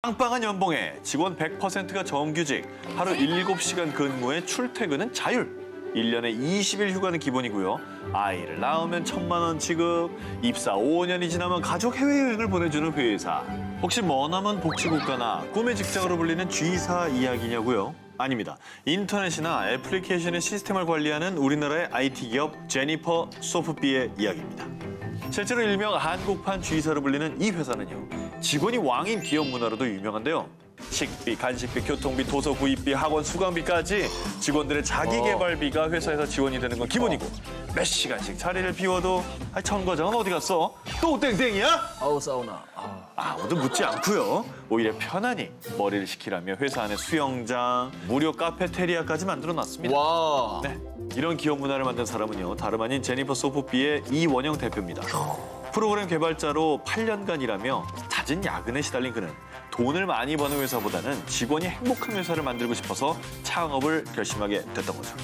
빵빵한 연봉에 직원 100%가 정규직, 하루 7시간 근무에 출퇴근은 자율. 1년에 20일 휴가는 기본이고요. 아이를 낳으면 1,000만 원 지급, 입사 5년이 지나면 가족 해외여행을 보내주는 회사. 혹시 머나먼 복지국가나 꿈의 직장으로 불리는 G사 이야기냐고요? 아닙니다. 인터넷이나 애플리케이션의 시스템을 관리하는 우리나라의 IT 기업 제니퍼 소프비의 이야기입니다. 실제로 일명 한국판 G사로 불리는 이 회사는요, 직원이 왕인 기업 문화로도 유명한데요. 식비, 간식비, 교통비, 도서 구입비, 학원 수강비까지 직원들의 자기 개발비가 회사에서 지원이 되는 건 기본이고, 몇 시간씩 자리를 비워도 청과장은 어디 갔어? 또 땡땡이야? 아우 사우나. 아무도 묻지 않고요. 오히려 편안히 머리를 식히라며 회사 안에 수영장, 무료 카페테리아까지 만들어놨습니다. 와. 네, 이런 기업 문화를 만든 사람은요, 다름 아닌 제니퍼 소프비의 이원영 대표입니다. 프로그램 개발자로 8년간 일하며 잦은 야근에 시달린 그는 돈을 많이 버는 회사보다는 직원이 행복한 회사를 만들고 싶어서 창업을 결심하게 됐던 거죠.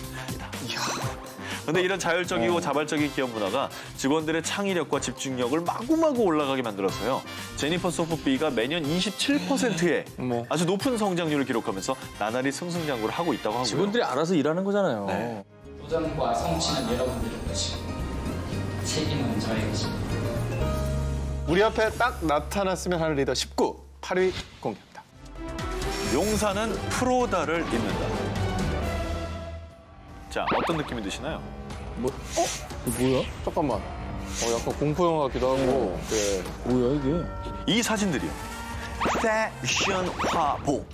근데 이런 자율적이고 자발적인 기업 문화가 직원들의 창의력과 집중력을 마구마구 올라가게 만들어서요. 제니퍼 소프비가 매년 27%의 아주 높은 성장률을 기록하면서 나날이 승승장구를 하고 있다고 하고요. 직원들이 알아서 일하는 거잖아요. 네. 도전과 성취는 여러분들의 것이고 책임은 저의 것입니다. 우리 앞에 딱 나타났으면 하는 리더 19, 8위 공개합니다. 용사는 프로다를 잇는다. 자, 어떤 느낌이 드시나요? 뭐야? 잠깐만. 약간 공포 영화 같기도 하고. 네. 뭐야 이게? 이 사진들이요. 패션 화보.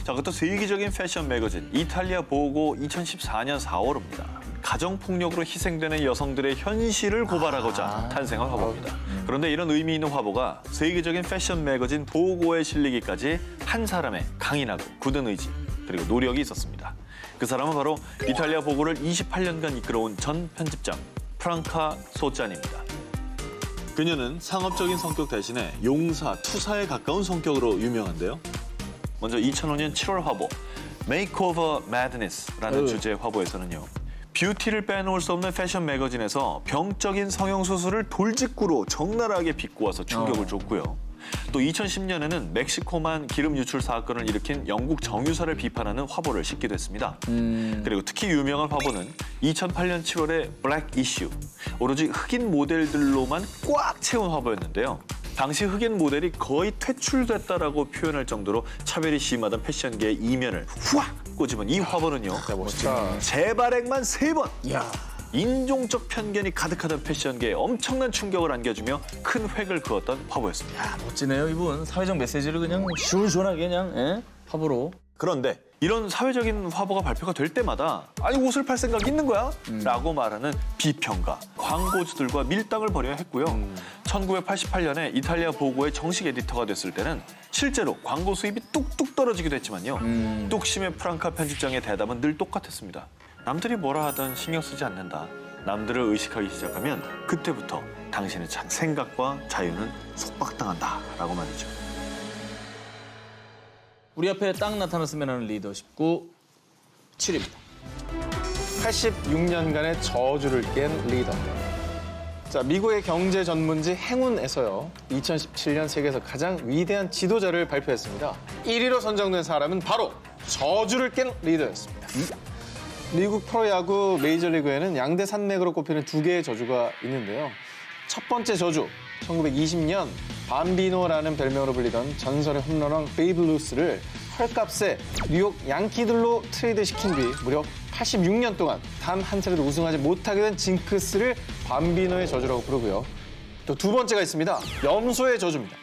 자, 그것도 세계적인 패션 매거진 이탈리아 보고 2014년 4월입니다. 가정폭력으로 희생되는 여성들의 현실을 고발하고자 탄생한 화보입니다. 그런데 이런 의미 있는 화보가 세계적인 패션 매거진 보고에 실리기까지 한 사람의 강인하고 굳은 의지 그리고 노력이 있었습니다. 그 사람은 바로 이탈리아 보고를 28년간 이끌어온 전 편집장 프랑카 소짜니입니다. 그녀는 상업적인 성격 대신에 용사, 투사에 가까운 성격으로 유명한데요. 먼저 2005년 7월 화보 Makeover Madness라는 주제의 화보에서는요. 뷰티를 빼놓을 수 없는 패션 매거진에서 병적인 성형수술을 돌직구로 적나라하게 비꼬아서 충격을 줬고요. 또 2010년에는 멕시코만 기름 유출 사건을 일으킨 영국 정유사를 비판하는 화보를 싣기도 했습니다. 그리고 특히 유명한 화보는 2008년 7월의 블랙 이슈, 오로지 흑인 모델들로만 꽉 채운 화보였는데요. 당시 흑인 모델이 거의 퇴출됐다라고 표현할 정도로 차별이 심하던 패션계의 이면을 후악 꼬집은 이 화보는요. 멋있다. 재발행만 3번. 야. 인종적 편견이 가득하던 패션계에 엄청난 충격을 안겨주며 큰 획을 그었던 화보였습니다. 야, 멋지네요 이분. 사회적 메시지를 그냥 시원시원하게 그냥 화보로. 그런데 이런 사회적인 화보가 발표가 될 때마다 아니 옷을 팔 생각 있는 거야? 라고 말하는 비평가, 광고주들과 밀당을 벌여야 했고요. 1988년에 이탈리아 보고의 정식 에디터가 됐을 때는 실제로 광고 수입이 뚝뚝 떨어지기도 했지만요. 뚝심의 프랑카 편집장의 대답은 늘 똑같았습니다. 남들이 뭐라 하든 신경 쓰지 않는다. 남들을 의식하기 시작하면 그때부터 당신의 생각과 자유는 속박당한다. 라고 말이죠. 우리 앞에 딱 나타났으면 하는 리더 19, 7위입니다. 86년간의 저주를 깬 리더. 자, 미국의 경제 전문지 행운에서요. 2017년 세계에서 가장 위대한 지도자를 발표했습니다. 1위로 선정된 사람은 바로 저주를 깬 리더였습니다. 미국 프로야구 메이저리그에는 양대 산맥으로 꼽히는 2개의 저주가 있는데요. 첫 번째 저주, 1920년 밤비노라는 별명으로 불리던 전설의 홈런왕 베이브 루스를 헐값에 뉴욕 양키들로 트레이드시킨 뒤 무려 86년 동안 단 한 차례도 우승하지 못하게 된 징크스를 밤비노의 저주라고 부르고요. 또 두 번째가 있습니다. 염소의 저주입니다.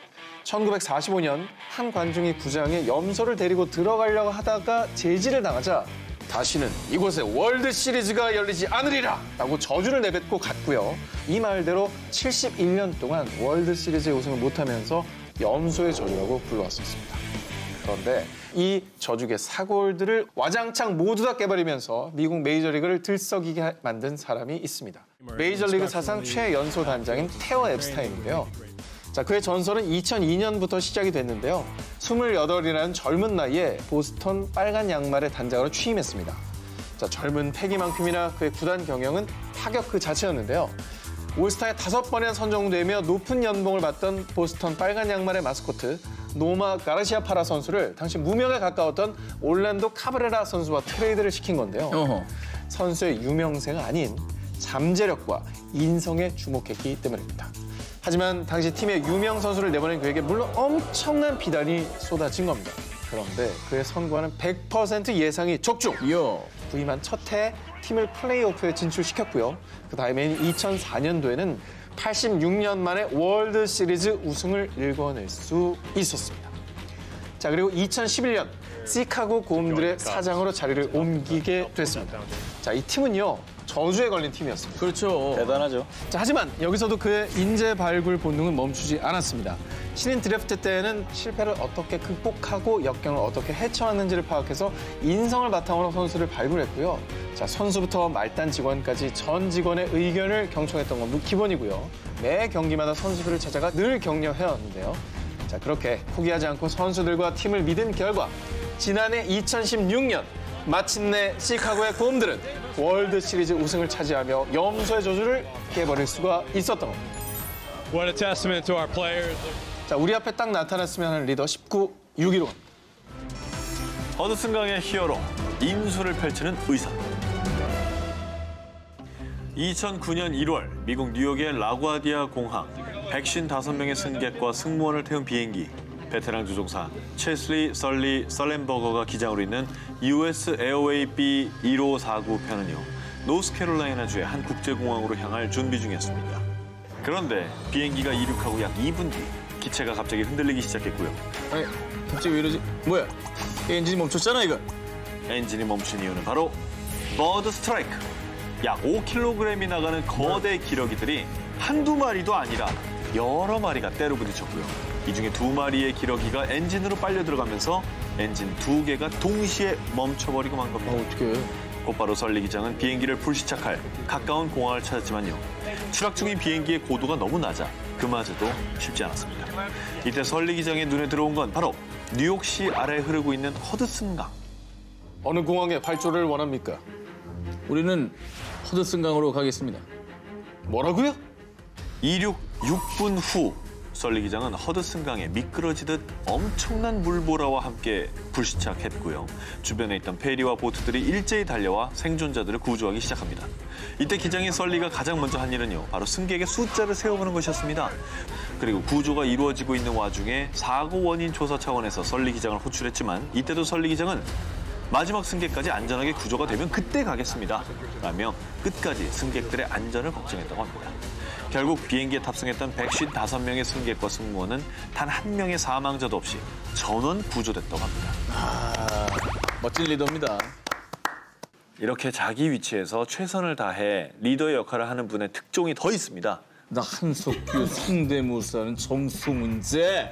1945년 한 관중이 구장에 염소를 데리고 들어가려고 하다가 제지를 당하자 다시는 이곳에 월드 시리즈가 열리지 않으리라! 라고 저주를 내뱉고 갔고요. 이 말대로 71년 동안 월드 시리즈에 우승을 못하면서 염소의 저주라고 불러왔었습니다. 그런데 이 저주의 사골들을 와장창 모두 다 깨버리면서 미국 메이저리그를 들썩이게 만든 사람이 있습니다. 메이저리그 사상 최연소 단장인 테어 앱스타인인데요. 자, 그의 전설은 2002년부터 시작이 됐는데요. 28이라는 젊은 나이에 보스턴 빨간 양말의 단장으로 취임했습니다. 자, 젊은 패기만큼이나 그의 구단 경영은 파격 그 자체였는데요. 올스타에 5번이나 선정되며 높은 연봉을 받던 보스턴 빨간 양말의 마스코트 노마 가르시아파라 선수를 당시 무명에 가까웠던 올란도 카브레라 선수와 트레이드를 시킨 건데요. 어허. 선수의 유명세가 아닌 잠재력과 인성에 주목했기 때문입니다. 하지만 당시 팀의 유명 선수를 내보낸 그에게 물론 엄청난 비단이 쏟아진 겁니다. 그런데 그의 선과는 100% 예상이 적중! 요. 부임한 첫 해 팀을 플레이오프에 진출시켰고요. 그 다음에인 2004년도에는 86년 만에 월드 시리즈 우승을 일궈낼 수 있었습니다. 자, 그리고 2011년 시카고 고음들의 사장으로 자리를 옮기게 됐습니다. 자, 이 팀은요, 저주에 걸린 팀이었습니다. 그렇죠. 대단하죠. 자, 하지만 여기서도 그의 인재 발굴 본능은 멈추지 않았습니다. 신인 드래프트 때에는 실패를 어떻게 극복하고 역경을 어떻게 헤쳐왔는지를 파악해서 인성을 바탕으로 선수를 발굴했고요. 자, 선수부터 말단 직원까지 전 직원의 의견을 경청했던 건 기본이고요. 매 경기마다 선수들을 찾아가 늘 격려해왔는데요. 자, 그렇게 포기하지 않고 선수들과 팀을 믿은 결과 지난해 2016년 마침내 시카고의 고음들은 월드 시리즈 우승을 차지하며 염소의 저주를 깨버릴 수가 있었던 겁니다. What a testament to our players. 자, 우리 앞에 딱 나타났으면 하는 리더 19, 6위로 갑니다. 허드슨강의 히어로, 인수를 펼치는 의사. 2009년 1월 미국 뉴욕의 라과디아 공항 155명의 승객과 승무원을 태운 비행기. 베테랑 조종사 체슬리 설리 설렌버거가 기장으로 있는 US 에어웨이 B1549 편은요. 노스캐롤라이나주의 한 국제공항으로 향할 준비 중이었습니다. 그런데 비행기가 이륙하고 약 2분 뒤 기체가 갑자기 흔들리기 시작했고요. 아니, 갑자기 왜 이러지? 뭐야? 엔진이 멈췄잖아, 이거. 엔진이 멈춘 이유는 바로 버드 스트라이크. 약 5kg이 나가는 거대 기러기들이 한두 마리도 아니라 여러 마리가 때로 부딪혔고요. 이 중에 2마리의 기러기가 엔진으로 빨려 들어가면서 엔진 2개가 동시에 멈춰버리고 만 겁니다. 어떡해. 곧바로 설리 기장은 비행기를 불시착할 가까운 공항을 찾았지만요. 추락 중인 비행기의 고도가 너무 낮아 그마저도 쉽지 않았습니다. 이때 설리 기장의 눈에 들어온 건 바로 뉴욕시 아래에 흐르고 있는 허드슨강. 어느 공항에 발주를 원합니까? 우리는 허드슨강으로 가겠습니다. 뭐라고요? 이륙 6분 후 설리 기장은 허드슨강에 미끄러지듯 엄청난 물보라와 함께 불시착했고요. 주변에 있던 페리와 보트들이 일제히 달려와 생존자들을 구조하기 시작합니다. 이때 기장인 설리가 가장 먼저 한 일은요. 바로 승객의 숫자를 세어보는 것이었습니다. 그리고 구조가 이루어지고 있는 와중에 사고 원인 조사 차원에서 설리 기장을 호출했지만 이때도 설리 기장은 마지막 승객까지 안전하게 구조가 되면 그때 가겠습니다. 라며 끝까지 승객들의 안전을 걱정했다고 합니다. 결국 비행기에 탑승했던 155명의 승객과 승무원은 단 한 명의 사망자도 없이 전원 구조됐다고 합니다. 멋진 리더입니다. 이렇게 자기 위치에서 최선을 다해 리더의 역할을 하는 분의 특종이 더 있습니다. 나 한석규 성대모사는 점수 문제.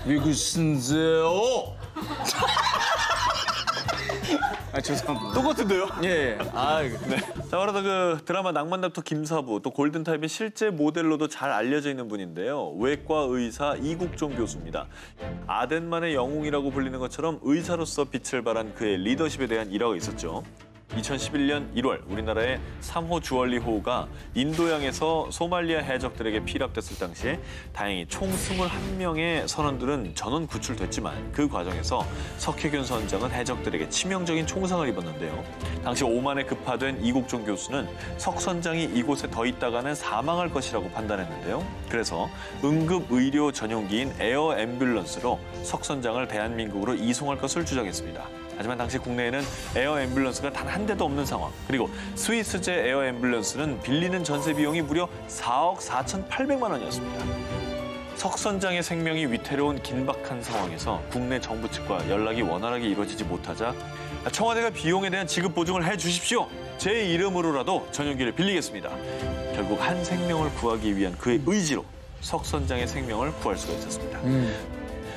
누구신데요? 아, 죄송합니다. 똑같은데요? 예. 아, 네. 자, 바로 그 드라마 낭만닥터 김사부, 또 골든타임의 실제 모델로도 잘 알려져 있는 분인데요. 외과 의사 이국종 교수입니다. 아덴만의 영웅이라고 불리는 것처럼 의사로서 빛을 발한 그의 리더십에 대한 일화가 있었죠. 2011년 1월 우리나라의 3호 주얼리 호우가 인도양에서 소말리아 해적들에게 피랍됐을 당시에 다행히 총 21명의 선원들은 전원 구출됐지만 그 과정에서 석혜균 선장은 해적들에게 치명적인 총상을 입었는데요. 당시 오만에 급파된 이국종 교수는 석 선장이 이곳에 더 있다가는 사망할 것이라고 판단했는데요. 그래서 응급의료 전용기인 에어 앰뷸런스로 석 선장을 대한민국으로 이송할 것을 주장했습니다. 하지만 당시 국내에는 에어 앰뷸런스가 단 한 대도 없는 상황. 그리고 스위스제 에어 앰뷸런스는 빌리는 전세 비용이 무려 4억 4,800만 원이었습니다. 석 선장의 생명이 위태로운 긴박한 상황에서 국내 정부 측과 연락이 원활하게 이루어지지 못하자 청와대가 비용에 대한 지급 보증을 해주십시오. 제 이름으로라도 전용기를 빌리겠습니다. 결국 한 생명을 구하기 위한 그의 의지로 석 선장의 생명을 구할 수가 있었습니다.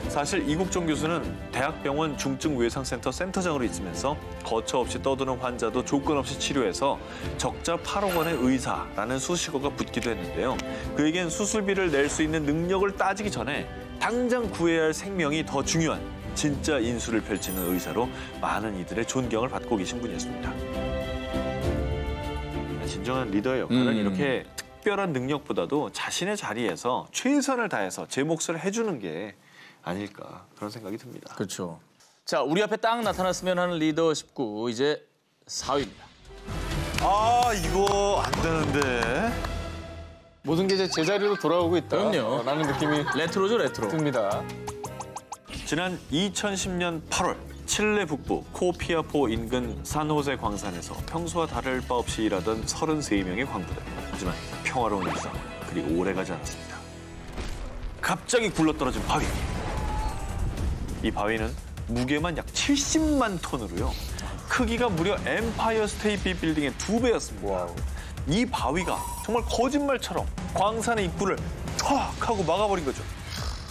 사실 이국종 교수는 대학병원 중증외상센터 센터장으로 있으면서 거처 없이 떠드는 환자도 조건 없이 치료해서 적자 8억 원의 의사라는 수식어가 붙기도 했는데요. 그에겐 수술비를 낼 수 있는 능력을 따지기 전에 당장 구해야 할 생명이 더 중요한 진짜 인수를 펼치는 의사로 많은 이들의 존경을 받고 계신 분이었습니다. 진정한 리더의 역할은 이렇게 특별한 능력보다도 자신의 자리에서 최선을 다해서 제 몫을 해주는 게 아닐까 그런 생각이 듭니다. 그렇죠. 자, 우리 앞에 딱 나타났으면 하는 리더 19 이제 4위입니다. 아 이거 안 되는데. 모든 게 이제 제자리로 돌아오고 있다. 그럼요. 라는 느낌이 레트로죠, 레트로. 듭니다. 지난 2010년 8월 칠레 북부 코피아포 인근 산호세 광산에서 평소와 다를 바 없이 일하던 33명의 광부들. 하지만 평화로운 일상 그리 오래가지 않았습니다. 갑자기 굴러떨어진 바위. 이 바위는 무게만 약 70만 톤으로요. 크기가 무려 엠파이어 스테이트 빌딩의 2배였습니다. 와우. 이 바위가 정말 거짓말처럼 광산의 입구를 촥 하고 막아버린 거죠.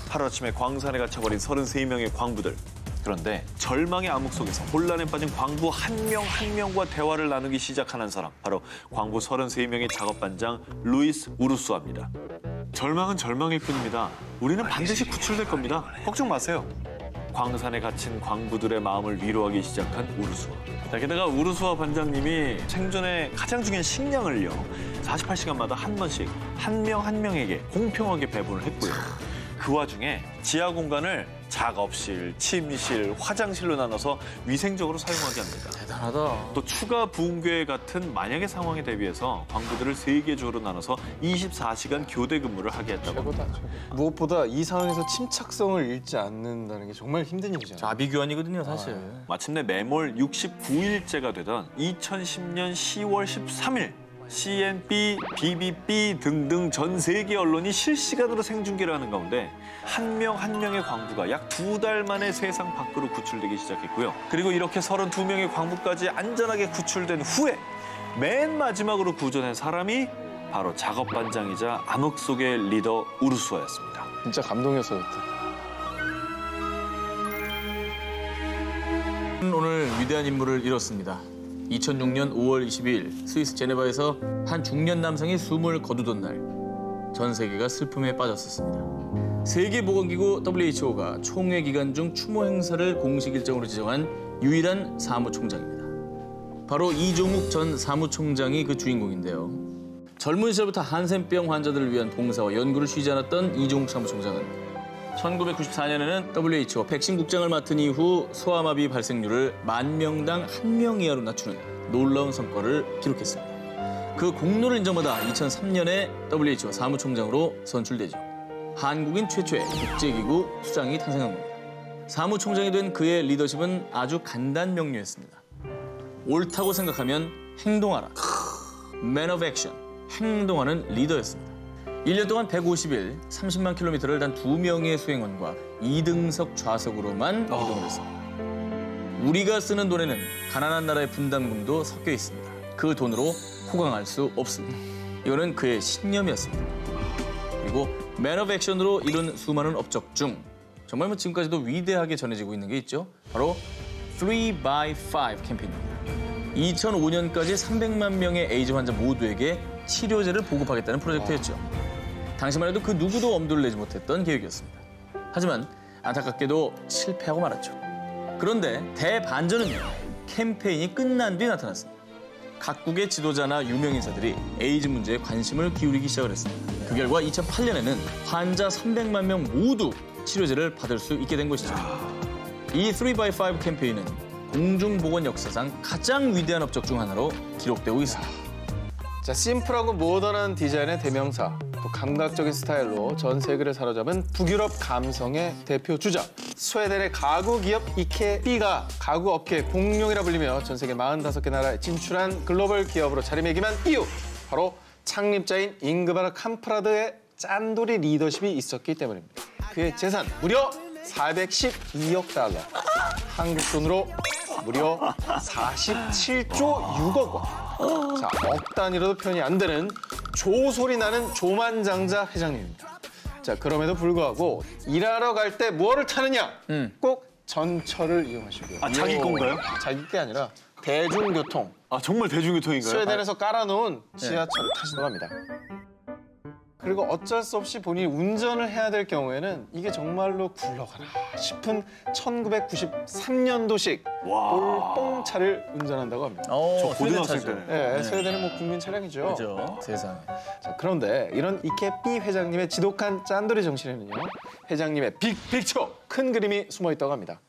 하루아침에 광산에 갇혀버린 33명의 광부들. 그런데 절망의 암흑 속에서 혼란에 빠진 광부 한 명 한 명과 대화를 나누기 시작한 한 사람. 바로 광부 33명의 작업반장 루이스 우르수아입니다. 절망은 절망일 뿐입니다. 우리는 반드시 구출될 겁니다. 걱정 마세요. 광산에 갇힌 광부들의 마음을 위로하기 시작한 우르수아. 게다가 우르수아 반장님이 생존에 가장 중요한 식량을요. 48시간마다 한 번씩 한 명 한 명에게 공평하게 배분을 했고요. 그 와중에 지하 공간을 작업실, 침실, 화장실로 나눠서 위생적으로 사용하게 합니다. 대단하다. 또 추가 붕괴 같은 만약의 상황에 대비해서 광부들을 3개 조로 나눠서 24시간 교대 근무를 하게 했다고 합니다. 최고다, 최고. 무엇보다 이 상황에서 침착성을 잃지 않는다는 게 정말 힘든 일이잖아요. 자비규환이거든요, 사실. 마침내 매몰 69일째가 되던 2010년 10월 13일 CNB, BBB 등등 전 세계 언론이 실시간으로 생중계를 하는 가운데 한 명 한 명의 광부가 약 2달 만에 세상 밖으로 구출되기 시작했고요. 그리고 이렇게 32명의 광부까지 안전하게 구출된 후에 맨 마지막으로 구조된 사람이 바로 작업반장이자 암흑 속의 리더 우르수아였습니다. 진짜 감동이었어요. 오늘 위대한 인물을 잃었습니다. 2006년 5월 22일 스위스 제네바에서 한 중년 남성이 숨을 거두던 날 전 세계가 슬픔에 빠졌었습니다. 세계보건기구 WHO가 총회 기간 중 추모 행사를 공식 일정으로 지정한 유일한 사무총장입니다. 바로 이종욱 전 사무총장이 그 주인공인데요. 젊은 시절부터 한센병 환자들을 위한 봉사와 연구를 쉬지 않았던 이종욱 사무총장은 1994년에는 WHO 백신국장을 맡은 이후 소아마비 발생률을 10,000명당 1명 이하로 낮추는 놀라운 성과를 기록했습니다. 그 공로를 인정받아 2003년에 WHO 사무총장으로 선출되죠. 한국인 최초의 국제기구 수장이 탄생한 겁니다. 사무총장이 된 그의 리더십은 아주 간단 명료했습니다. 옳다고 생각하면 행동하라. Man of Action, 행동하는 리더였습니다. 1년 동안 150일, 30만 킬로미터를 단 2명의 수행원과 2등석 좌석으로만 이동을 했습니다. 우리가 쓰는 돈에는 가난한 나라의 분담금도 섞여 있습니다. 그 돈으로 호강할 수 없습니다. 이거는 그의 신념이었습니다. 그리고 Man of Action으로 이룬 수많은 업적 중 정말 지금까지도 위대하게 전해지고 있는 게 있죠. 바로 3x5 캠페인입니다. 2005년까지 300만 명의 에이즈 환자 모두에게 치료제를 보급하겠다는 프로젝트였죠. 당시만 해도 그 누구도 엄두를 내지 못했던 계획이었습니다. 하지만 안타깝게도 실패하고 말았죠. 그런데 대반전은요. 캠페인이 끝난 뒤 나타났습니다. 각국의 지도자나 유명인사들이 에이즈 문제에 관심을 기울이기 시작을 했습니다. 그 결과 2008년에는 환자 300만 명 모두 치료제를 받을 수 있게 된 것이죠. 이 3x5 캠페인은 공중보건 역사상 가장 위대한 업적 중 하나로 기록되고 있습니다. 자, 심플하고 모던한 디자인의 대명사, 또 감각적인 스타일로 전 세계를 사로잡은 북유럽 감성의 대표 주자. 스웨덴의 가구 기업 이케비가 가구 업계의 공룡이라 불리며 전 세계 45개 나라에 진출한 글로벌 기업으로 자리매김한 이유. 바로 창립자인 잉그바르 캄프라드의 짠돌이 리더십이 있었기 때문입니다. 그의 재산 무려 412억 달러. 한국 돈으로 무려 47조 6억 원. 자, 억 단위로도 표현이 안 되는 조소리 나는 조만장자 회장님입니다. 자, 그럼에도 불구하고 일하러 갈 때 뭐를 타느냐? 꼭 전철을 이용하시고요. 아, 자기 건가요? 자기 게 아니라 대중교통. 아 정말 대중교통인가요? 스웨덴에서 깔아놓은 지하철을 타시고 합니다. 그리고 어쩔 수 없이 본인이 운전을 해야 될 경우에는 이게 정말로 굴러가나 싶은 1993년도식 볼뽕차를 운전한다고 합니다. 저 고등학생 스웨덴 때는. 네, 스웨덴의 뭐 국민 차량이죠. 그죠. 세상에. 자, 그런데 이런 이케삐 회장님의 지독한 짠돌이 정신에는요, 회장님의 빅픽처, 큰 그림이 숨어 있다고 합니다.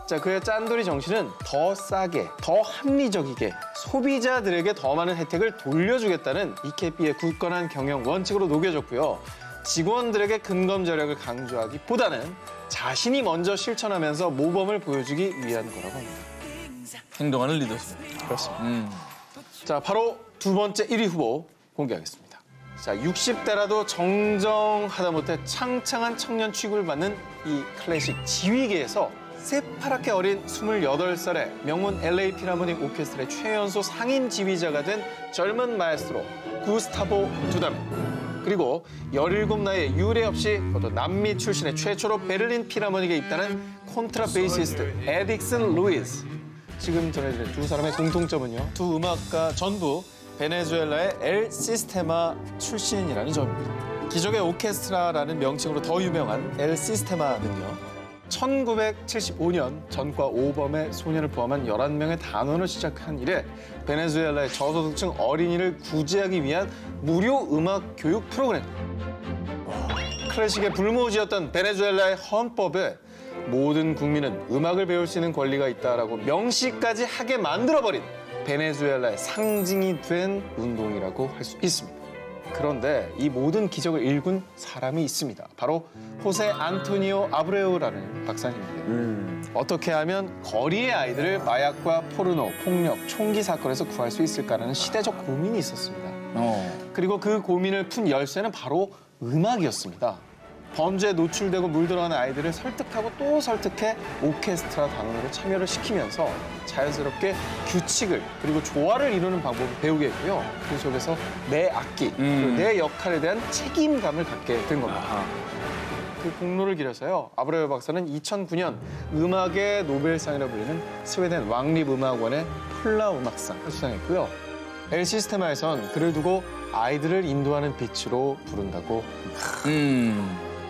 자, 그의 짠돌이 정신은 더 싸게, 더 합리적이게 소비자들에게 더 많은 혜택을 돌려주겠다는 이케삐의 굳건한 경영 원칙으로 녹여졌고요. 직원들에게 근검 절약을 강조하기보다는 자신이 먼저 실천하면서 모범을 보여주기 위한 거라고 합니다. 행동하는 리더십. 그렇습니다. 자, 바로 두 번째 1위 후보 공개하겠습니다. 자, 60대라도 정정하다 못해 창창한 청년 취급을 받는 이 클래식 지휘계에서 새파랗게 어린 28살의 명문 LA 필하모닉 오케스트라의 최연소 상임 지휘자가 된 젊은 마에스트로 구스타보 두다메, 그리고 17나이에 유례 없이 그것도 남미 출신의 최초로 베를린 필하모닉에 입단한 콘트라베이시스트 에딕슨 루이스. 지금 전해드린 두 사람의 공통점은요, 두 음악가 전부 베네수엘라의 엘 시스테마 출신이라는 점입니다. 기적의 오케스트라라는 명칭으로 더 유명한 엘 시스테마는요, 1975년 전과 오범의 소년을 포함한 11명의 단원을 시작한 이래 베네수엘라의 저소득층 어린이를 구제하기 위한 무료 음악 교육 프로그램. 클래식의 불모지였던 베네수엘라의 헌법에 모든 국민은 음악을 배울 수 있는 권리가 있다라고 명시까지 하게 만들어버린 베네수엘라의 상징이 된 운동이라고 할 수 있습니다. 그런데 이 모든 기적을 일군 사람이 있습니다. 바로 호세 안토니오 아브레우라는 박사님인데요. 어떻게 하면 거리의 아이들을 마약과 포르노, 폭력, 총기 사건에서 구할 수 있을까라는 시대적 고민이 있었습니다. 그리고 그 고민을 푼 열쇠는 바로 음악이었습니다. 범죄에 노출되고 물들어가는 아이들을 설득하고 또 설득해 오케스트라 단원으로 참여를 시키면서 자연스럽게 규칙을 그리고 조화를 이루는 방법을 배우게 했고요. 그 속에서 내 악기, 그리고 내 역할에 대한 책임감을 갖게 된 겁니다. 그 공로를 기려서요, 아브레우 박사는 2009년 음악의 노벨상이라 불리는 스웨덴 왕립음악원의 폴라 음악상을 수상했고요. 엘 시스테마에선 그를 두고 아이들을 인도하는 빛으로 부른다고 합니다.